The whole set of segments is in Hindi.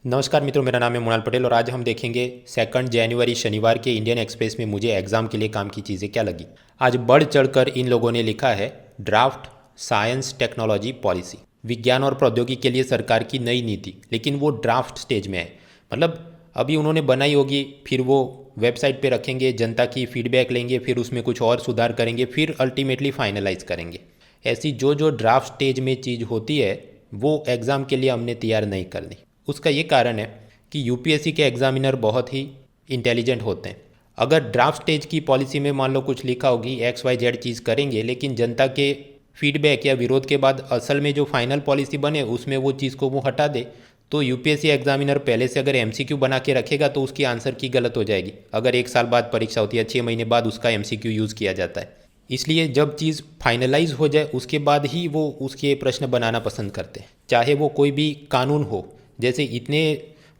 नमस्कार मित्रों, मेरा नाम है मुनाल पटेल और आज हम देखेंगे 2 जनवरी शनिवार के इंडियन एक्सप्रेस में मुझे एग्ज़ाम के लिए काम की चीज़ें क्या लगी। आज बढ़ चढ़कर इन लोगों ने लिखा है ड्राफ्ट साइंस टेक्नोलॉजी पॉलिसी, विज्ञान और प्रौद्योगिकी के लिए सरकार की नई नीति, लेकिन वो ड्राफ्ट स्टेज में है। मतलब अभी उन्होंने बनाई होगी, फिर वो वेबसाइट पे रखेंगे, जनता की फीडबैक लेंगे, फिर उसमें कुछ और सुधार करेंगे, फिर अल्टीमेटली फाइनलाइज करेंगे। ऐसी जो जो ड्राफ्ट स्टेज में चीज़ होती है वो एग्ज़ाम के लिए हमने तैयार नहीं करनी। उसका ये कारण है कि यूपीएससी के एग्जामिनर बहुत ही इंटेलिजेंट होते हैं। अगर ड्राफ्ट स्टेज की पॉलिसी में मान लो कुछ लिखा होगी XYZ चीज़ करेंगे, लेकिन जनता के फीडबैक या विरोध के बाद असल में जो फाइनल पॉलिसी बने उसमें वो चीज़ को वो हटा दे, तो यूपीएससी एग्जामिनर पहले से अगर एमसीक्यू बना के रखेगा तो उसकी आंसर की गलत हो जाएगी। अगर 1 साल बाद परीक्षा होती है, 6 महीने बाद उसका एमसीक्यू यूज़ किया जाता है। इसलिए जब चीज़ फाइनलाइज हो जाए उसके बाद ही वो उसके प्रश्न बनाना पसंद करते हैं, चाहे वो कोई भी कानून हो। जैसे इतने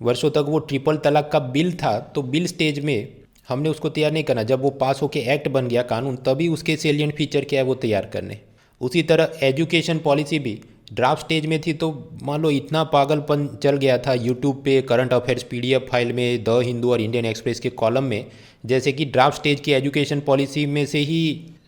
वर्षों तक वो ट्रिपल तलाक का बिल था, तो बिल स्टेज में हमने उसको तैयार नहीं करना, जब वो पास होके एक्ट बन गया कानून तभी उसके सेलिएंट फीचर क्या है वो तैयार करने। उसी तरह एजुकेशन पॉलिसी भी ड्राफ्ट स्टेज में थी, तो मान लो इतना पागलपन चल गया था यूट्यूब पे करंट अफेयर्स पीडीएफ फाइल में, द हिंदू और इंडियन एक्सप्रेस के कॉलम में, जैसे कि ड्राफ्ट स्टेज की एजुकेशन पॉलिसी में से ही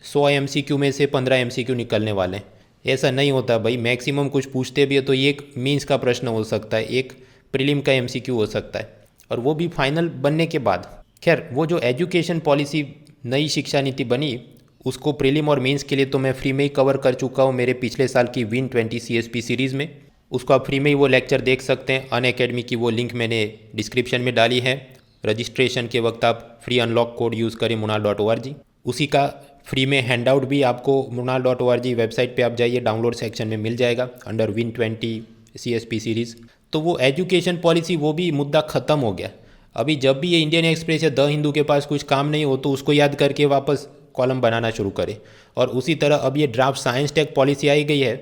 100 MCQ में से 15 MCQ निकलने वाले हैं। ऐसा नहीं होता भाई, मैक्सिमम कुछ पूछते भी है तो ये एक मीन्स का प्रश्न हो सकता है, एक प्रीलिम का MCQ हो सकता है, और वो भी फाइनल बनने के बाद। खैर, वो जो एजुकेशन पॉलिसी नई शिक्षा नीति बनी उसको प्रीलिम और मेंस के लिए तो मैं फ्री में ही कवर कर चुका हूँ मेरे पिछले साल की Win20 CSP सीरीज़ में। उसको आप फ्री में ही वो लेक्चर देख सकते हैं। अनअकैडमी की वो लिंक मैंने डिस्क्रिप्शन में डाली है। रजिस्ट्रेशन के वक्त आप फ्री अनलॉक कोड यूज़ करें munal.org। उसी का फ्री में हैंडआउट भी आपको munal.org वेबसाइट पे आप जाइए, डाउनलोड सेक्शन में मिल जाएगा अंडर Win20 CSP सीरीज़। तो वो एजुकेशन पॉलिसी वो भी मुद्दा ख़त्म हो गया। अभी जब भी ये इंडियन एक्सप्रेस या द हिंदू के पास कुछ काम नहीं हो तो उसको याद करके वापस कॉलम बनाना शुरू करें। और उसी तरह अब ये ड्राफ्ट साइंस टेक पॉलिसी आई गई है,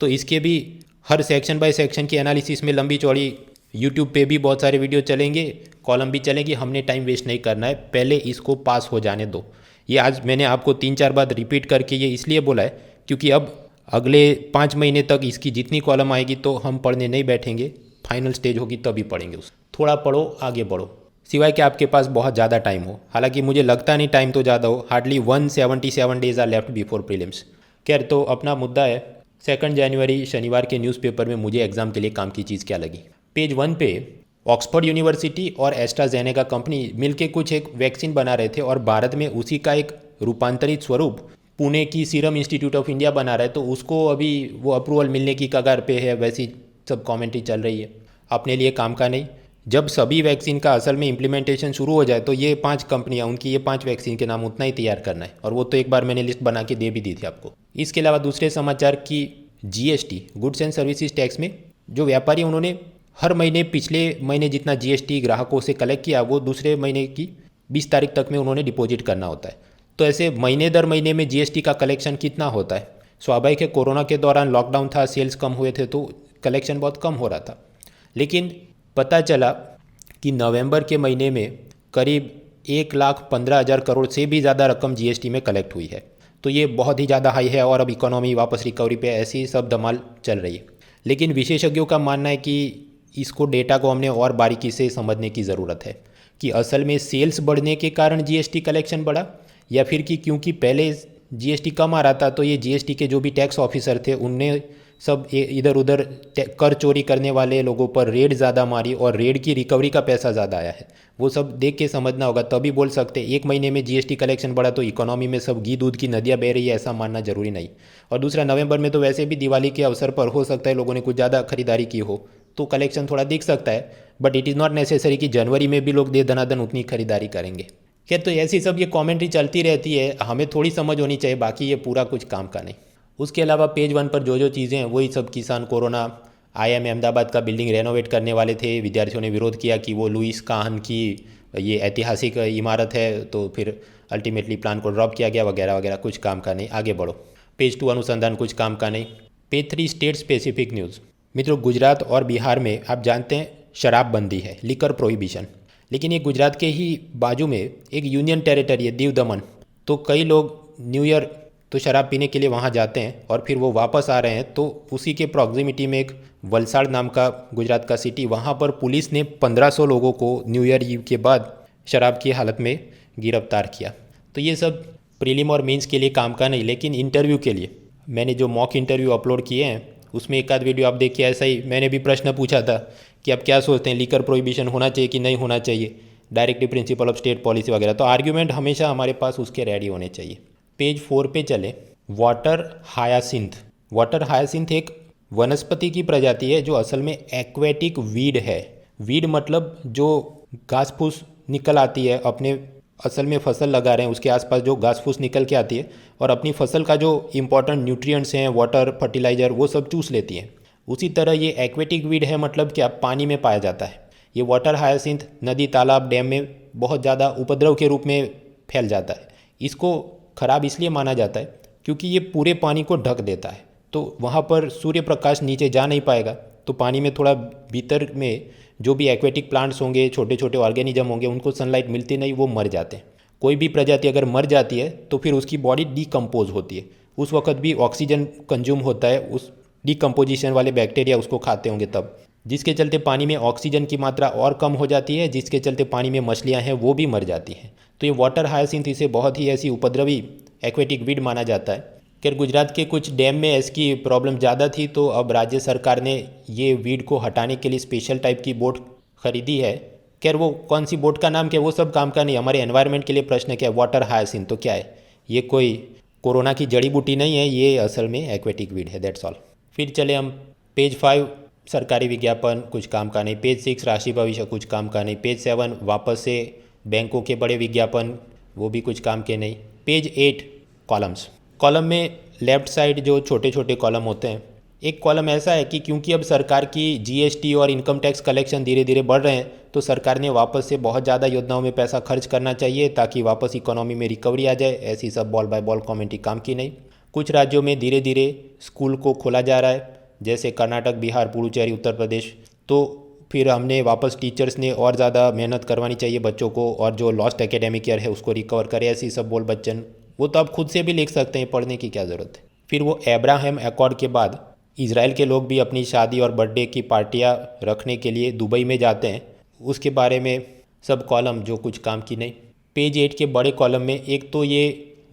तो इसके भी हर सेक्शन बाय सेक्शन की एनालिसिस में लंबी चौड़ी यूट्यूब पे भी बहुत सारे वीडियो चलेंगे, कॉलम भी चलेंगे। हमने टाइम वेस्ट नहीं करना है, पहले इसको पास हो जाने दो। ये आज मैंने आपको 3-4 बार रिपीट करके ये इसलिए बोला है क्योंकि अब अगले 5 महीने तक इसकी जितनी कॉलम आएगी तो हम पढ़ने नहीं बैठेंगे, फाइनल स्टेज होगी तभी पढ़ेंगे। उस थोड़ा पढ़ो, आगे बढ़ो, सिवाय कि आपके पास बहुत ज़्यादा टाइम हो। हालांकि मुझे लगता नहीं टाइम तो ज़्यादा हो, hardly 177 days are left before prelims. खैर, तो अपना मुद्दा है 2 जनवरी शनिवार के न्यूज़पेपर में मुझे एग्ज़ाम के लिए काम की चीज़ क्या लगी। पेज 1 पे ऑक्सफोर्ड यूनिवर्सिटी और एस्ट्राजेनेका कंपनी मिलके कुछ एक वैक्सीन बना रहे थे और भारत में उसी का एक रूपांतरित स्वरूप पुणे की सीरम इंस्टीट्यूट ऑफ इंडिया बना रहा है, तो उसको अभी वो अप्रूवल मिलने की कगार पे है, वैसी सब कमेंट्री चल रही है। अपने लिए काम का नहीं। जब सभी वैक्सीन का असल में इम्प्लीमेंटेशन शुरू हो जाए तो ये 5 कंपनियां, उनकी ये 5 वैक्सीन के नाम उतना ही तैयार करना है, और वो तो एक बार मैंने लिस्ट बना के दे भी दी थी आपको। इसके अलावा दूसरे समाचार की GST goods and services tax में जो व्यापारी उन्होंने हर महीने पिछले महीने जितना GST ग्राहकों से कलेक्ट किया वो दूसरे महीने की 20 तारीख तक में उन्होंने डिपॉजिट करना होता है। तो ऐसे महीने दर महीने में GST का कलेक्शन कितना होता है। स्वाभाविक है, कोरोना के दौरान लॉकडाउन था, सेल्स कम हुए थे तो कलेक्शन बहुत कम हो रहा था। लेकिन पता चला कि नवंबर के महीने में करीब 1,15,000 करोड़ से भी ज़्यादा रकम GST में कलेक्ट हुई है। तो ये बहुत ही ज़्यादा हाई है और अब इकोनॉमी वापस रिकवरी पे ऐसी सब धमाल चल रही है। लेकिन विशेषज्ञों का मानना है कि इसको डेटा को हमने और बारीकी से समझने की ज़रूरत है कि असल में सेल्स बढ़ने के कारण GST कलेक्शन बढ़ा, या फिर कि क्योंकि पहले GST कम आ रहा था तो ये GST के जो भी टैक्स ऑफिसर थे उनने सब इधर उधर कर चोरी करने वाले लोगों पर रेड ज़्यादा मारी और रेड की रिकवरी का पैसा ज़्यादा आया है। वो सब देख के समझना होगा, तभी बोल सकते एक महीने में GST कलेक्शन बढ़ा तो इकोनॉमी में सब घी दूध की नदियाँ बह रही है, ऐसा मानना जरूरी नहीं। और दूसरा, नवंबर में तो वैसे भी दिवाली के अवसर पर हो सकता है लोगों ने कुछ ज़्यादा खरीदारी की हो तो कलेक्शन थोड़ा दिख सकता है, but it is not necessary कि जनवरी में भी लोग दे धनाधन उतनी खरीदारी करेंगे। खैर, तो ऐसी सब ये कॉमेंट्री चलती रहती है, हमें थोड़ी समझ होनी चाहिए, बाकी ये पूरा कुछ काम का नहीं। उसके अलावा पेज 1 पर जो जो चीज़ें हैं वही सब, किसान, कोरोना, IIM अहमदाबाद का बिल्डिंग रेनोवेट करने वाले थे, विद्यार्थियों ने विरोध किया कि वो लुइस काहन की ये ऐतिहासिक इमारत है, तो फिर अल्टीमेटली प्लान को ड्रॉप किया गया, वगैरह वगैरह। कुछ काम का नहीं, आगे बढ़ो। पेज 2 अनुसंधान, कुछ काम का नहीं। Page 3 state specific news. मित्रों, गुजरात और बिहार में आप जानते हैं शराबबंदी है, लिकर प्रोहिबिशन, लेकिन ये गुजरात के ही बाजू में एक यूनियन टेरिटरी है, दीव दमन। तो कई लोग न्यू ईयर तो शराब पीने के लिए वहाँ जाते हैं और फिर वो वापस आ रहे हैं, तो उसी के प्रॉक्सिमिटी में एक वलसाड़ नाम का गुजरात का सिटी, वहाँ पर पुलिस ने 1500 लोगों को न्यू ईयर ईव के बाद शराब की हालत में गिरफ्तार किया। तो ये सब प्रीलिम और मेंस के लिए काम का नहीं, लेकिन इंटरव्यू के लिए मैंने जो मॉक इंटरव्यू अपलोड किए हैं उसमें एक आध वीडियो आप देखिए। ऐसा ही मैंने भी प्रश्न पूछा था कि आप क्या सोचते हैं, लीकर प्रोहिबिशन होना चाहिए कि नहीं होना चाहिए, directly principle of state policy वगैरह। तो आर्ग्यूमेंट हमेशा हमारे पास उसके रेडी होने चाहिए। पेज 4 पे चले। Water hyacinth. वाटर हायासिंथ एक वनस्पति की प्रजाति है जो असल में एक्वेटिक वीड है। वीड मतलब जो घास फूस निकल आती है, अपने असल में फसल लगा रहे हैं उसके आसपास जो घास फूस निकल के आती है और अपनी फसल का जो इंपॉर्टेंट न्यूट्रिएंट्स हैं, वाटर, फर्टिलाइज़र, वो सब चूस लेती हैं। उसी तरह ये एक्वेटिक वीड है, मतलब क्या, पानी में पाया जाता है। ये वाटर हायासिंथ नदी, तालाब, डैम में बहुत ज़्यादा उपद्रव के रूप में फैल जाता है। इसको खराब इसलिए माना जाता है क्योंकि ये पूरे पानी को ढक देता है, तो वहाँ पर सूर्य प्रकाश नीचे जा नहीं पाएगा, तो पानी में थोड़ा भीतर में जो भी एक्वेटिक प्लांट्स होंगे, छोटे छोटे ऑर्गेनिज्म होंगे, उनको सनलाइट मिलती नहीं, वो मर जाते हैं। कोई भी प्रजाति अगर मर जाती है तो फिर उसकी बॉडी डिकम्पोज होती है, उस वक्त भी ऑक्सीजन कंज्यूम होता है, उस डिकम्पोजिशन वाले बैक्टीरिया उसको खाते होंगे तब, जिसके चलते पानी में ऑक्सीजन की मात्रा और कम हो जाती है, जिसके चलते पानी में मछलियाँ हैं वो भी मर जाती हैं। तो ये वाटर हायासिंथ इसे बहुत ही ऐसी उपद्रवी एक्वेटिक वीड माना जाता है। खैर गुजरात के कुछ डैम में इसकी प्रॉब्लम ज़्यादा थी, तो अब राज्य सरकार ने ये वीड को हटाने के लिए स्पेशल टाइप की बोट खरीदी है। खैर वो कौन सी बोट का नाम क्या है वो सब काम का नहीं, हमारे एनवायरनमेंट के लिए प्रश्न क्या है। वाटर हायासिंथ तो क्या है, ये कोई कोरोना की जड़ी बूटी नहीं है, ये असल में एक्वेटिक वीड है, दैट्स ऑल। फिर चले हम पेज 5 सरकारी विज्ञापन, कुछ काम का नहीं। पेज 6 राशि भविष्य, कुछ काम का नहीं। पेज 7 वापस से बैंकों के बड़े विज्ञापन, वो भी कुछ काम के नहीं। Page 8 columns. कॉलम में लेफ्ट साइड जो छोटे छोटे कॉलम होते हैं, एक कॉलम ऐसा है कि क्योंकि अब सरकार की जीएसटी और इनकम टैक्स कलेक्शन धीरे धीरे बढ़ रहे हैं, तो सरकार ने वापस से बहुत ज़्यादा योजनाओं में पैसा खर्च करना चाहिए ताकि वापस इकोनॉमी में रिकवरी आ जाए। ऐसी सब बॉल बाय बॉल कॉमेंट्री काम की नहीं। कुछ राज्यों में धीरे धीरे स्कूल को खोला जा रहा है, जैसे कर्नाटक, बिहार, पुडुचेरी, उत्तर प्रदेश। तो फिर हमने वापस टीचर्स ने और ज़्यादा मेहनत करवानी चाहिए बच्चों को, और जो लॉस्ट एकेडमिक ईयर है उसको रिकवर करे, ऐसी सब बोल बच्चन। वो तो आप खुद से भी लिख सकते हैं, पढ़ने की क्या ज़रूरत है। फिर वो अब्राहम अकॉर्ड के बाद इजराइल के लोग भी अपनी शादी और बर्थडे की पार्टियां रखने के लिए दुबई में जाते हैं, उसके बारे में सब कॉलम जो कुछ काम की नहीं। पेज 8 के बड़े कॉलम में एक तो ये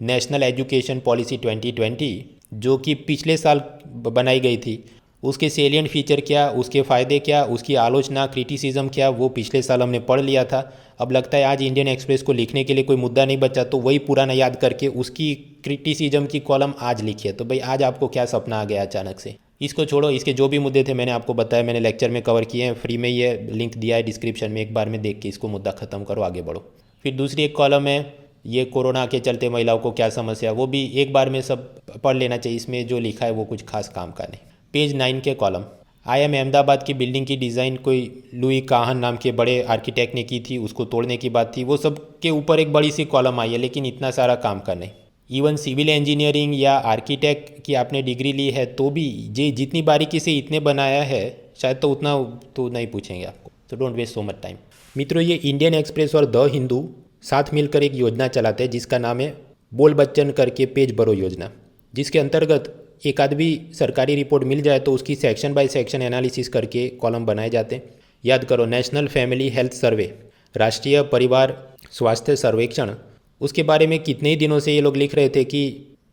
नेशनल एजुकेशन पॉलिसी 2020 जो कि पिछले साल बनाई गई थी, उसके सेलिएंट फीचर क्या, उसके फ़ायदे क्या, उसकी आलोचना, क्रिटिसिज्म क्या, वो पिछले साल हमने पढ़ लिया था। अब लगता है आज इंडियन एक्सप्रेस को लिखने के लिए कोई मुद्दा नहीं बचा, तो वही पुराना याद करके उसकी क्रिटिसिज्म की कॉलम आज लिखिए। तो भाई आज आपको क्या सपना आ गया अचानक से, इसको छोड़ो। इसके जो भी मुद्दे थे मैंने आपको बताया, मैंने लेक्चर में कवर किए हैं, फ्री में ये लिंक दिया है डिस्क्रिप्शन में, एक बार में देख के इसको मुद्दा ख़त्म करो, आगे बढ़ो। फिर दूसरी एक कॉलम है, ये कोरोना के चलते महिलाओं को क्या समस्या, वो भी एक बार में सब पढ़ लेना चाहिए। इसमें जो लिखा है वो कुछ खास काम का नहीं। पेज 9 के कॉलम, IIM अहमदाबाद की बिल्डिंग की डिज़ाइन कोई लुई काहन नाम के बड़े आर्किटेक्ट ने की थी, उसको तोड़ने की बात थी, वो सब के ऊपर एक बड़ी सी कॉलम आई है, लेकिन इतना सारा काम का नहीं। इवन सिविल इंजीनियरिंग या आर्किटेक्ट की आपने डिग्री ली है तो भी ये जितनी बारीकी से इतने बनाया है, शायद तो उतना तो नहीं पूछेंगे आपको, तो don't waste so much time. मित्रों, ये इंडियन एक्सप्रेस और द हिंदू साथ मिलकर एक योजना चलाते हैं जिसका नाम है बोल बच्चन करके पेज भरो योजना, जिसके अंतर्गत एक आध भी सरकारी रिपोर्ट मिल जाए तो उसकी सेक्शन बाय सेक्शन एनालिसिस करके कॉलम बनाए जाते हैं। याद करो, नेशनल फैमिली हेल्थ सर्वे, राष्ट्रीय परिवार स्वास्थ्य सर्वेक्षण, उसके बारे में कितने ही दिनों से ये लोग लिख रहे थे कि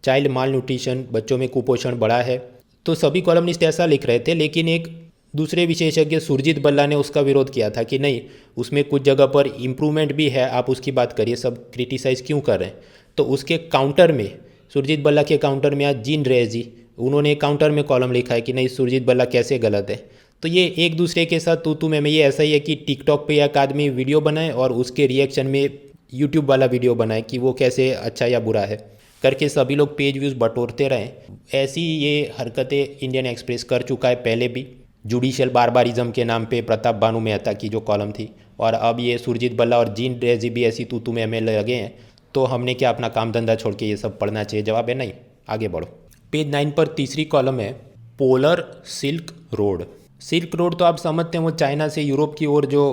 चाइल्ड माल न्यूट्रिशन, बच्चों में कुपोषण बढ़ा है, तो सभी कॉलमनिस्ट ऐसा लिख रहे थे। लेकिन एक दूसरे विशेषज्ञ सुरजीत बल्ला ने उसका विरोध किया था कि नहीं, उसमें कुछ जगह पर इम्प्रूवमेंट भी है, आप उसकी बात करिए, सब क्रिटिसाइज़ क्यों कर रहे हैं। तो उसके काउंटर में, सुरजीत बल्ला के काउंटर में आज जीन रेस जी, उन्होंने काउंटर में कॉलम लिखा है कि नहीं सुरजीत बल्ला कैसे गलत है। तो ये एक दूसरे के साथ तू में ये ऐसा ही है कि टिकटॉक पे एक आदमी वीडियो बनाए और उसके रिएक्शन में यूट्यूब वाला वीडियो बनाए कि वो कैसे अच्छा या बुरा है करके सभी लोग पेज व्यूज़ बटोरते रहें। ऐसी ये हरकतें इंडियन एक्सप्रेस कर चुका है पहले भी, जुडिशियल बारबारिज्म के नाम पे प्रताप बानू मेहता की जो कॉलम थी, और अब ये सुरजीत बल्ला और जीन रेजी भी ऐसी तू में हमें लगे हैं। तो हमने क्या अपना काम धंधा छोड़ के ये सब पढ़ना चाहिए? जवाब है नहीं, आगे बढ़ो। पेज 9 पर तीसरी कॉलम है polar silk road. Silk road तो आप समझते हैं वो चाइना से यूरोप की ओर जो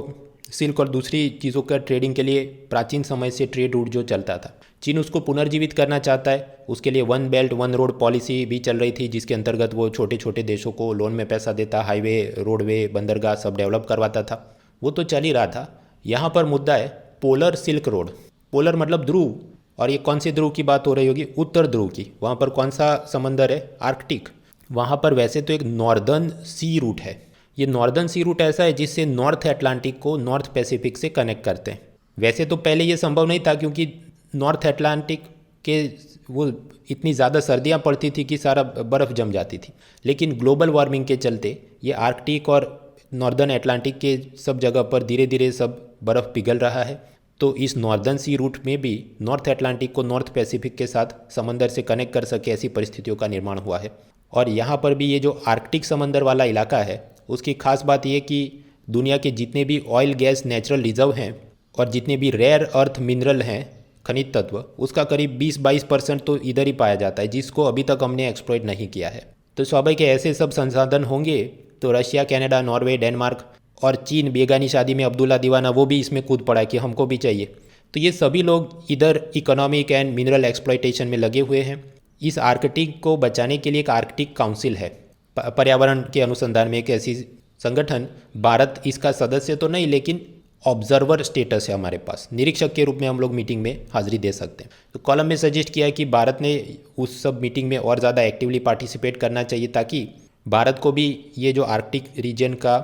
सिल्क और दूसरी चीज़ों का ट्रेडिंग के लिए प्राचीन समय से ट्रेड रूट जो चलता था, चीन उसको पुनर्जीवित करना चाहता है। उसके लिए one belt one road policy भी चल रही थी, जिसके अंतर्गत वो छोटे छोटे देशों को लोन में पैसा देता, हाईवे, रोडवे, बंदरगाह सब डेवलप करवाता था। वो तो चल ही रहा था। यहाँ पर मुद्दा है पोलर सिल्क रोड। पोलर मतलब ध्रुव, और ये कौन से ध्रुव की बात हो रही होगी? उत्तर ध्रुव की। वहाँ पर कौन सा समंदर है? आर्कटिक। वहाँ पर वैसे तो एक नॉर्दर्न सी रूट है। ये नॉर्दर्न सी रूट ऐसा है जिससे नॉर्थ अटलांटिक को नॉर्थ पैसिफिक से कनेक्ट करते हैं। वैसे तो पहले ये संभव नहीं था, क्योंकि नॉर्थ अटलांटिक के वो इतनी ज़्यादा सर्दियाँ पड़ती थी कि सारा बर्फ़ जम जाती थी। लेकिन ग्लोबल वार्मिंग के चलते ये आर्कटिक और नॉर्दर्न अटलांटिक के सब जगह पर धीरे धीरे सब बर्फ़ पिघल रहा है। तो इस नॉर्दर्न सी रूट में भी नॉर्थ अटलांटिक को नॉर्थ पैसिफिक के साथ समंदर से कनेक्ट कर सके, ऐसी परिस्थितियों का निर्माण हुआ है। और यहाँ पर भी ये जो आर्कटिक समंदर वाला इलाका है, उसकी खास बात ये कि दुनिया के जितने भी ऑयल गैस नेचुरल रिजर्व हैं और जितने भी रेयर अर्थ मिनरल हैं, खनिज तत्व, उसका करीब 20-22% तो इधर ही पाया जाता है, जिसको अभी तक हमने एक्सप्लॉइट नहीं किया है। तो स्वाभाविक है ऐसे सब संसाधन होंगे तो रशिया, कनाडा, नॉर्वे, डेनमार्क और चीन, बेगानी शादी में अब्दुल्ला दीवाना, वो भी इसमें कूद पड़ा कि हमको भी चाहिए। तो ये सभी लोग इधर इकोनॉमिक एंड मिनरल एक्सप्लॉइटेशन में लगे हुए हैं। इस आर्कटिक को बचाने के लिए एक आर्कटिक काउंसिल है, पर्यावरण के अनुसंधान में एक ऐसी संगठन। भारत इसका सदस्य तो नहीं, लेकिन ऑब्जर्वर स्टेटस है हमारे पास। निरीक्षक के रूप में हम लोग मीटिंग में हाजिरी दे सकते हैं। तो कॉलम में सजेस्ट किया है कि भारत ने उस सब मीटिंग में और ज़्यादा एक्टिवली पार्टिसिपेट करना चाहिए, ताकि भारत को भी ये जो आर्कटिक रीजन का,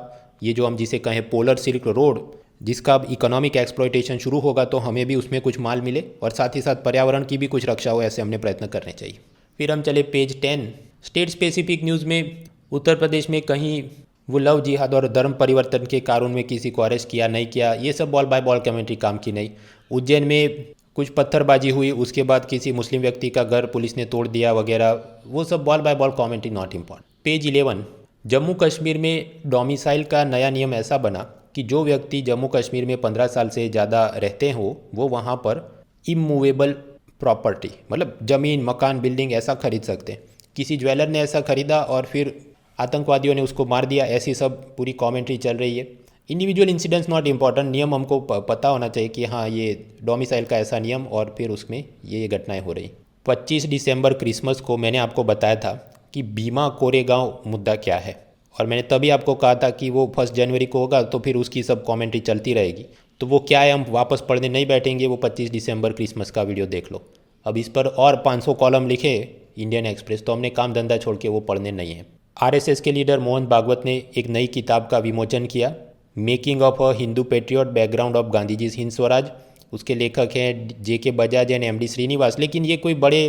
ये जो हम जिसे कहें पोलर सिल्क रोड, जिसका अब इकोनॉमिक एक्सप्लॉइटेशन शुरू होगा, तो हमें भी उसमें कुछ माल मिले और साथ ही साथ पर्यावरण की भी कुछ रक्षा हो, ऐसे हमने प्रयत्न करने चाहिए। फिर हम चले पेज 10। स्टेट स्पेसिफिक न्यूज़ में उत्तर प्रदेश में कहीं वो लव जिहाद और धर्म परिवर्तन के कानून में किसी को अरेस्ट किया नहीं किया, ये सब बॉल बाय बॉल कमेंट्री काम की नहीं। उज्जैन में कुछ पत्थरबाजी हुई, उसके बाद किसी मुस्लिम व्यक्ति का घर पुलिस ने तोड़ दिया वगैरह, वो सब ball by ball commentary, not important. Page 11। Jammu Kashmir में डोमिसाइल का नया नियम ऐसा बना कि जो व्यक्ति जम्मू कश्मीर में 15 साल से ज़्यादा रहते हो, वो वहाँ पर इमूवेबल प्रॉपर्टी मतलब ज़मीन, मकान, बिल्डिंग ऐसा खरीद सकते हैं। किसी ज्वेलर ने ऐसा खरीदा और फिर आतंकवादियों ने उसको मार दिया, ऐसी सब पूरी कमेंट्री चल रही है। इंडिविजुअल इंसिडेंट्स नॉट इम्पॉर्टेंट, नियम हमको पता होना चाहिए कि हाँ ये डोमिसाइल का ऐसा नियम और फिर उसमें ये घटनाएं हो रही। 25 दिसंबर क्रिसमस को मैंने आपको बताया था कि भीमा कोरेगांव मुद्दा क्या है, और मैंने तभी आपको कहा था कि वो 1 जनवरी को होगा, तो फिर उसकी सब कमेंट्री चलती रहेगी। तो वो क्या है हम वापस पढ़ने नहीं बैठेंगे, वो 25 दिसंबर क्रिसमस का वीडियो देख लो। अब इस पर और 500 कॉलम लिखे इंडियन एक्सप्रेस, तो हमने काम धंधा छोड़ के वो पढ़ने नहीं है। आरएसएस के लीडर मोहन भागवत ने एक नई किताब का विमोचन किया, making of a Hindu patriot, background of Gandhiji's Hind Swaraj. उसके लेखक हैं जेके बजाज एंड एमडी श्रीनिवास। लेकिन ये कोई बड़े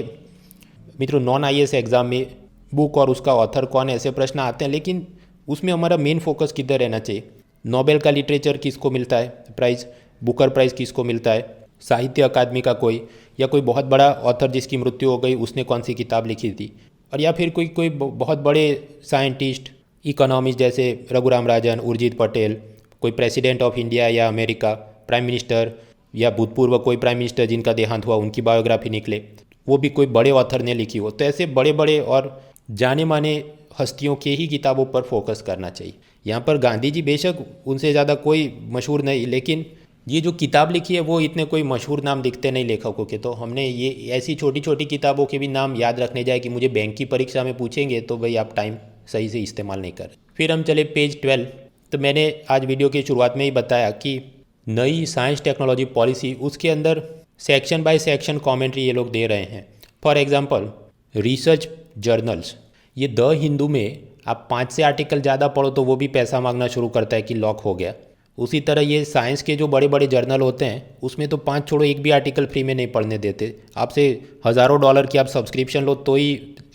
मित्रों नॉन आईएएस एग्जाम में बुक और उसका ऑथर कौन है ऐसे प्रश्न आते हैं, लेकिन उसमें हमारा मेन फोकस किधर रहना चाहिए? नोबेल का लिटरेचर किसको मिलता है प्राइज़, बुकर प्राइज़ किसको मिलता है, साहित्य अकादमी का कोई, या कोई बहुत बड़ा ऑथर जिसकी मृत्यु हो गई उसने कौन सी किताब लिखी थी, और या फिर कोई बहुत बड़े साइंटिस्ट, इकोनॉमिस्ट जैसे रघुराम राजन, उर्जित पटेल, कोई प्रेसिडेंट ऑफ इंडिया या अमेरिका, प्राइम मिनिस्टर या भूतपूर्व कोई प्राइम मिनिस्टर जिनका देहांत हुआ उनकी बायोग्राफी निकले, वो भी कोई बड़े ऑथर ने लिखी हो। तो ऐसे बड़े बड़े और जाने माने हस्तियों के ही किताबों पर फोकस करना चाहिए। यहाँ पर गांधी जी बेशक उनसे ज़्यादा कोई मशहूर नहीं, लेकिन ये जो किताब लिखी है वो इतने कोई मशहूर नाम दिखते नहीं लेखकों के। तो हमने ये ऐसी छोटी छोटी किताबों के भी नाम याद रखने जाए कि मुझे बैंक की परीक्षा में पूछेंगे तो भाई आप टाइम सही से इस्तेमाल नहीं कर। फिर हम चले पेज 12। तो मैंने आज वीडियो की शुरुआत में ही बताया कि नई साइंस टेक्नोलॉजी पॉलिसी, उसके अंदर सेक्शन बाय सेक्शन कॉमेंट्री ये लोग दे रहे हैं। फॉर एग्जाम्पल रिसर्च जर्नल्स, ये द हिंदू में आप 5 से आर्टिकल ज़्यादा पढ़ो तो वो भी पैसा मांगना शुरू करता है कि लॉक हो गया। उसी तरह ये साइंस के जो बड़े बड़े जर्नल होते हैं उसमें तो 5 छोड़ो एक भी आर्टिकल फ्री में नहीं पढ़ने देते, आपसे हज़ारों डॉलर की आप सब्सक्रिप्शन लो तो ही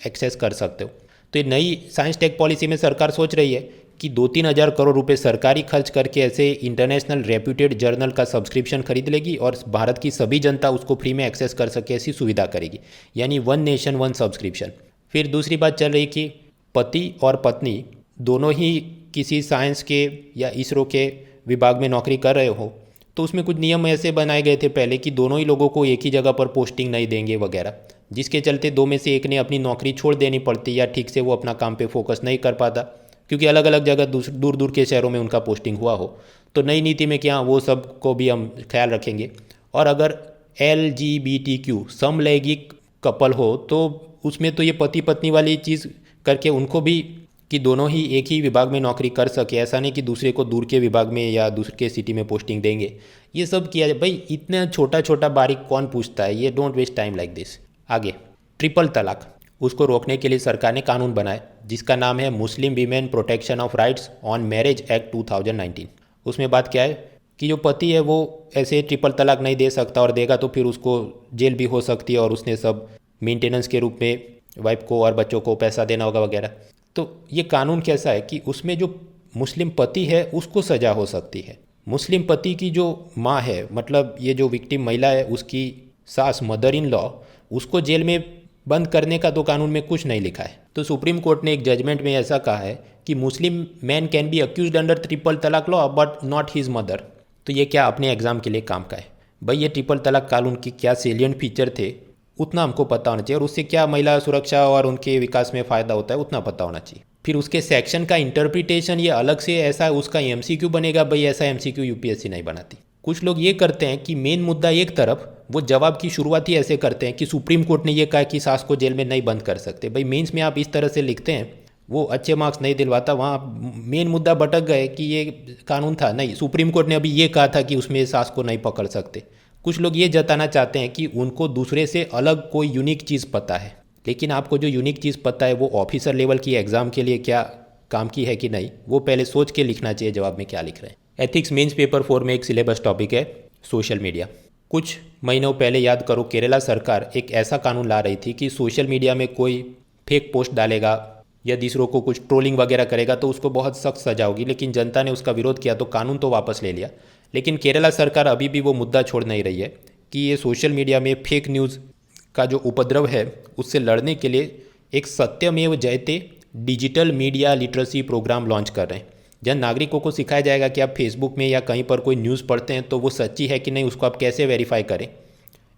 एक्सेस कर सकते हो। तो ये नई साइंस टेक पॉलिसी में सरकार सोच रही है कि 2-3 हज़ार करोड़ रुपए सरकारी खर्च करके ऐसे इंटरनेशनल रेप्यूटेड जर्नल का सब्सक्रिप्शन खरीद लेगी और भारत की सभी जनता उसको फ्री में एक्सेस कर सके ऐसी सुविधा करेगी, यानी 1 नेशन 1 सब्सक्रिप्शन। फिर दूसरी बात चल रही कि पति और पत्नी दोनों ही किसी साइंस के या इसरो के विभाग में नौकरी कर रहे हो तो उसमें कुछ नियम ऐसे बनाए गए थे पहले कि दोनों ही लोगों को एक ही जगह पर पोस्टिंग नहीं देंगे वगैरह, जिसके चलते 2 में से एक ने अपनी नौकरी छोड़ देनी पड़ती या ठीक से वो अपना काम पे फोकस नहीं कर पाता क्योंकि अलग अलग जगह दूर दूर के शहरों में उनका पोस्टिंग हुआ हो। तो नई नीति में क्या वो सब को भी हम ख्याल रखेंगे। और अगर LGBTQ समलैंगिक कपल हो तो उसमें तो ये पति पत्नी वाली चीज़ करके उनको भी कि दोनों ही एक ही विभाग में नौकरी कर सके, ऐसा नहीं कि दूसरे को दूर के विभाग में या दूसरे के सिटी में पोस्टिंग देंगे, ये सब किया जाए। भाई इतना छोटा छोटा बारीक कौन पूछता है, ये don't waste time like this. आगे ट्रिपल तलाक, उसको रोकने के लिए सरकार ने कानून बनाया जिसका नाम है मुस्लिम women protection of rights on marriage act 2019। उसमें बात क्या है कि जो पति है वो ऐसे ट्रिपल तलाक नहीं दे सकता, और देगा तो फिर उसको जेल भी हो सकती है और उसने सब मेंटेनेंस के रूप में वाइफ को और बच्चों को पैसा देना होगा वगैरह। तो ये कानून कैसा है कि उसमें जो मुस्लिम पति है उसको सज़ा हो सकती है। मुस्लिम पति की जो माँ है, मतलब ये जो विक्टिम महिला है उसकी सास मदर इन लॉ, उसको जेल में बंद करने का तो कानून में कुछ नहीं लिखा है। तो सुप्रीम कोर्ट ने एक जजमेंट में ऐसा कहा है कि Muslim man can be accused under triple talaq law but not his mother. तो ये क्या अपने एग्जाम के लिए काम का है? भाई ये ट्रिपल तलाक कानून की क्या सेलियंट फीचर थे उतना हमको पता होना चाहिए, और उससे क्या महिला सुरक्षा और उनके विकास में फ़ायदा होता है उतना पता होना चाहिए। फिर उसके सेक्शन का इंटरप्रिटेशन ये अलग से ऐसा उसका MCQ बनेगा, भाई ऐसा MCQ UPSC नहीं बनाती। कुछ लोग ये करते हैं कि मेन मुद्दा एक तरफ, वो जवाब की शुरुआत ही ऐसे करते हैं कि सुप्रीम कोर्ट ने ये कहा कि सास को जेल में नहीं बंद कर सकते। भाई मेंस में आप इस तरह से लिखते हैं वो अच्छे मार्क्स नहीं दिलवाता। वहाँ मेन मुद्दा भटक गए कि ये कानून था, नहीं सुप्रीम कोर्ट ने अभी ये कहा था कि उसमें सास को नहीं पकड़ सकते। कुछ लोग ये जताना चाहते हैं कि उनको दूसरे से अलग कोई यूनिक चीज़ पता है, लेकिन आपको जो यूनिक चीज़ पता है वो ऑफिसर लेवल की एग्ज़ाम के लिए क्या काम की है कि नहीं, वो पहले सोच के लिखना चाहिए जवाब में क्या लिख रहे हैं। एथिक्स मेंस पेपर 4 में एक सिलेबस टॉपिक है सोशल मीडिया। कुछ महीनों पहले याद करो केरला सरकार एक ऐसा कानून ला रही थी कि सोशल मीडिया में कोई फेक पोस्ट डालेगा या दूसरों को कुछ ट्रोलिंग वगैरह करेगा तो उसको बहुत सख्त सजा होगी, लेकिन जनता ने उसका विरोध किया तो कानून तो वापस ले लिया। लेकिन केरला सरकार अभी भी वो मुद्दा छोड़ नहीं रही है कि ये सोशल मीडिया में फेक न्यूज़ का जो उपद्रव है उससे लड़ने के लिए एक Satyameva Jayate digital media literacy programme launch कर रहे हैं, जहाँ नागरिकों को सिखाया जाएगा कि आप फेसबुक में या कहीं पर कोई न्यूज़ पढ़ते हैं तो वो सच्ची है कि नहीं, उसको आप कैसे वेरीफाई करें।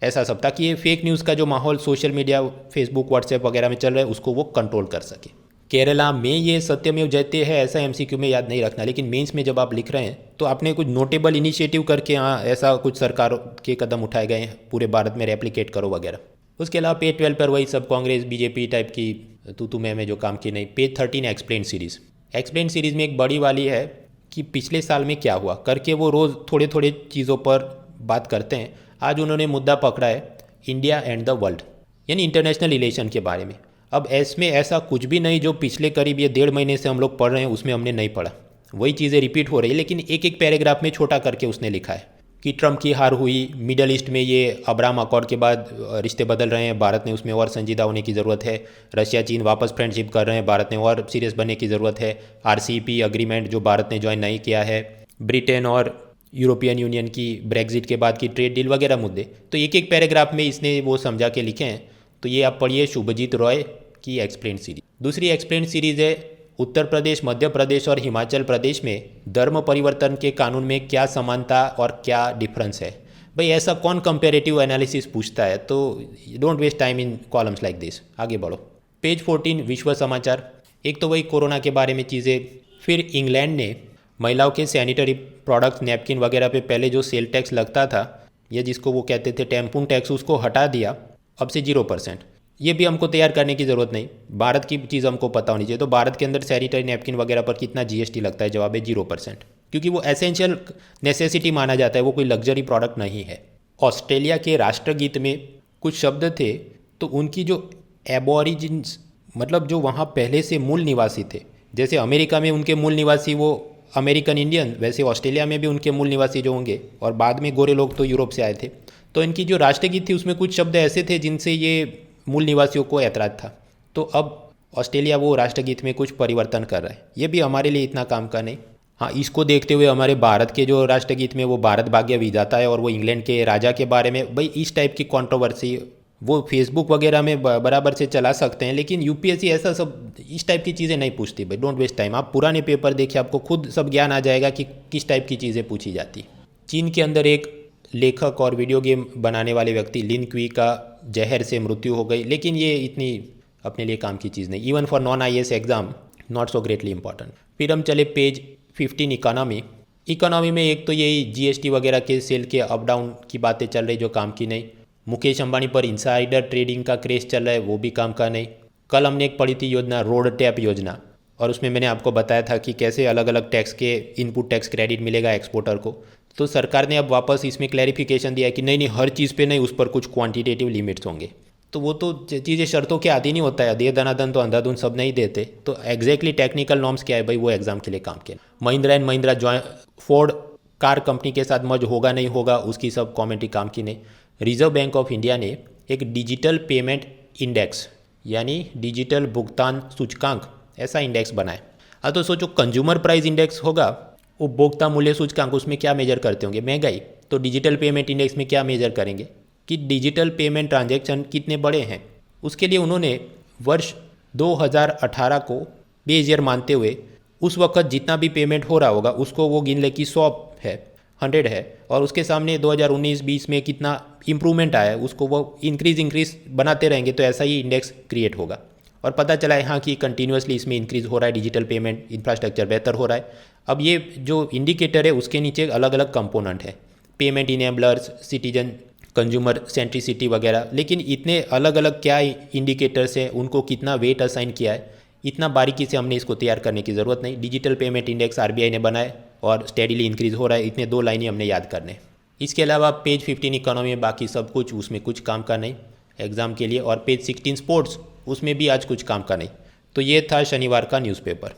ऐसा सब ताकि ये फेक न्यूज़ का जो माहौल सोशल मीडिया फेसबुक व्हाट्सएप वगैरह में चल रहा है उसको वो कंट्रोल कर सके। केरला में ये सत्यमेव जयते है ऐसा MCQ में याद नहीं रखना, लेकिन मेंस में जब आप लिख रहे हैं तो आपने कुछ नोटेबल इनिशिएटिव करके हाँ ऐसा कुछ सरकार के कदम उठाए गए हैं पूरे भारत में रेप्लिकेट करो वगैरह। उसके अलावा पेज 12 पर वही सब कांग्रेस BJP टाइप की तू मैं जो काम की नहीं। Page 13 explain series. Explain series में एक बड़ी वाली है कि पिछले साल में क्या हुआ करके वो रोज़ थोड़े थोड़े चीज़ों पर बात करते हैं। आज उन्होंने मुद्दा पकड़ा है इंडिया एंड द वर्ल्ड, यानी इंटरनेशनल रिलेशन के बारे में। अब इसमें ऐसा कुछ भी नहीं जो पिछले करीब ये 1.5 महीने से हम लोग पढ़ रहे हैं उसमें हमने नहीं पढ़ा, वही चीज़ें रिपीट हो रही है, लेकिन एक एक पैराग्राफ में छोटा करके उसने लिखा है कि ट्रम्प की हार हुई, मिडल ईस्ट में ये अब्राहम अकॉर्ड के बाद रिश्ते बदल रहे हैं, भारत ने उसमें और संजीदा होने की ज़रूरत है, रशिया चीन वापस फ्रेंडशिप कर रहे हैं, भारत ने और सीरियस बनने की ज़रूरत है, RCEP अग्रीमेंट जो भारत ने ज्वाइन नहीं किया है, ब्रिटेन और यूरोपियन यूनियन की ब्रेग्जिट के बाद की ट्रेड डील वगैरह मुद्दे। तो एक एक पैराग्राफ में इसने वो समझा के लिखे हैं। तो ये आप पढ़िए शुभजीत रॉय की एक्सप्लेन सीरीज। दूसरी एक्सप्लेन सीरीज़ है उत्तर प्रदेश, मध्य प्रदेश और हिमाचल प्रदेश में धर्म परिवर्तन के कानून में क्या समानता और क्या डिफरेंस है। भाई ऐसा कौन कंपेरेटिव एनालिसिस पूछता है, तो don't waste time in columns like this. आगे बढ़ो। पेज 14 विश्व समाचार। एक तो वही कोरोना के बारे में चीज़ें। फिर इंग्लैंड ने महिलाओं के सैनिटरी प्रोडक्ट्स नैपकिन वगैरह पे पहले जो सेल टैक्स लगता था या जिसको वो कहते थे टैम्पून टैक्स, उसको हटा दिया, अब से 0%। ये भी हमको तैयार करने की ज़रूरत नहीं, भारत की चीज़ हमको पता होनी चाहिए। तो भारत के अंदर सैनिटरी नैपकिन वगैरह पर कितना GST लगता है? जवाब है 0%, क्योंकि वो एसेंशियल नेसेसिटी माना जाता है, वो कोई लग्जरी प्रोडक्ट नहीं है। ऑस्ट्रेलिया के राष्ट्रगीत में कुछ शब्द थे तो उनकी जो एबोरिजिन्स, मतलब जो वहाँ पहले से मूल निवासी थे, जैसे अमेरिका में उनके मूल निवासी वो अमेरिकन इंडियन, वैसे ऑस्ट्रेलिया में भी उनके मूल निवासी जो होंगे, और बाद में गोरे लोग तो यूरोप से आए थे। तो इनकी जो राष्ट्रगीत थी उसमें कुछ शब्द ऐसे थे जिनसे ये मूल निवासियों को ऐतराज़ था। तो अब ऑस्ट्रेलिया वो राष्ट्रगीत में कुछ परिवर्तन कर रहा है, ये भी हमारे लिए इतना काम का नहीं। हाँ, इसको देखते हुए हमारे भारत के जो राष्ट्रगीत में वो भारत भाग्य विधाता है और वो इंग्लैंड के राजा के बारे में, भाई इस टाइप की कंट्रोवर्सी वो फेसबुक वगैरह में बराबर से चला सकते हैं, लेकिन UPSC ऐसा सब इस टाइप की चीज़ें नहीं पूछती। भाई डोंट वेस्ट टाइम, आप पुराने पेपर देखिए, आपको खुद सब ज्ञान आ जाएगा कि किस टाइप की चीज़ें पूछी जाती। चीन के अंदर एक लेखक और वीडियो गेम बनाने वाले व्यक्ति लिन क्वी का जहर से मृत्यु हो गई, लेकिन ये इतनी अपने लिए काम की चीज़ नहीं। Even for non IAS exam not so greatly important. फिर हम चले पेज 15 इकोनॉमी। इकोनॉमी में एक तो यही जीएसटी वगैरह के सेल के अप डाउन की बातें चल रही जो काम की नहीं। मुकेश अंबानी पर इनसाइडर ट्रेडिंग का क्रेज चल रहा है, वो भी काम का नहीं। कल हमने एक पढ़ी थी योजना, रोड टैप योजना, और उसमें मैंने आपको बताया था कि कैसे अलग अलग टैक्स के इनपुट टैक्स क्रेडिट मिलेगा एक्सपोर्टर को। तो सरकार ने अब वापस इसमें क्लैरिफिकेशन दिया कि नहीं नहीं, हर चीज़ पे नहीं, उस पर कुछ क्वांटिटेटिव लिमिट्स होंगे। तो वो तो चीज़ें शर्तों के अधीन ही होता है, दे दनादन तो अंधाधुन सब नहीं देते। तो एग्जैक्टली टेक्निकल नॉर्म्स क्या है भाई, वो एग्जाम के लिए काम के। Mahindra and Mahindra Ford car company के साथ मर्ज होगा नहीं होगा, उसकी सब कॉमेंट्री काम की नहीं। रिजर्व बैंक ऑफ इंडिया ने एक डिजिटल पेमेंट इंडेक्स यानी डिजिटल भुगतान सूचकांक ऐसा इंडेक्स बनाए। अब तो सोचो, कंज्यूमर प्राइस इंडेक्स होगा, उपभोक्ता मूल्य सूचकांक, उसमें क्या मेजर करते होंगे, महंगाई। तो डिजिटल पेमेंट इंडेक्स में क्या मेजर करेंगे कि डिजिटल पेमेंट ट्रांजैक्शन कितने बड़े हैं। उसके लिए उन्होंने वर्ष 2018 को बेस ईयर मानते हुए उस वक्त जितना भी पेमेंट हो रहा होगा उसको वो गिन ले कि 100 है, 100 है, और उसके सामने 2019-20 में कितना इंप्रूवमेंट आया है उसको वो इंक्रीज बनाते रहेंगे, तो ऐसा ही इंडेक्स क्रिएट होगा। और पता चला है हाँ कि कंटिन्यूसली इसमें इंक्रीज़ हो रहा है, डिजिटल पेमेंट इंफ्रास्ट्रक्चर बेहतर हो रहा है। अब ये जो इंडिकेटर है उसके नीचे अलग अलग कंपोनेंट है, payment enablers, citizen consumer centricity वगैरह। लेकिन इतने अलग अलग क्या इंडिकेटर्स हैं, उनको कितना वेट असाइन किया है, इतना बारीकी से हमने इसको तैयार करने की ज़रूरत नहीं। डिजिटल पेमेंट इंडेक्स आरबीआई ने बनाए और स्टेडीली इंक्रीज़ हो रहा है, इतने 2 लाइन ही हमने याद करने। इसके अलावा पेज 15 इकोनॉमी में बाकी सब कुछ, उसमें कुछ काम का नहीं एग्ज़ाम के लिए। और पेज 16 स्पोर्ट्स, उसमें भी आज कुछ काम का नहीं। तो ये था शनिवार का न्यूज़पेपर।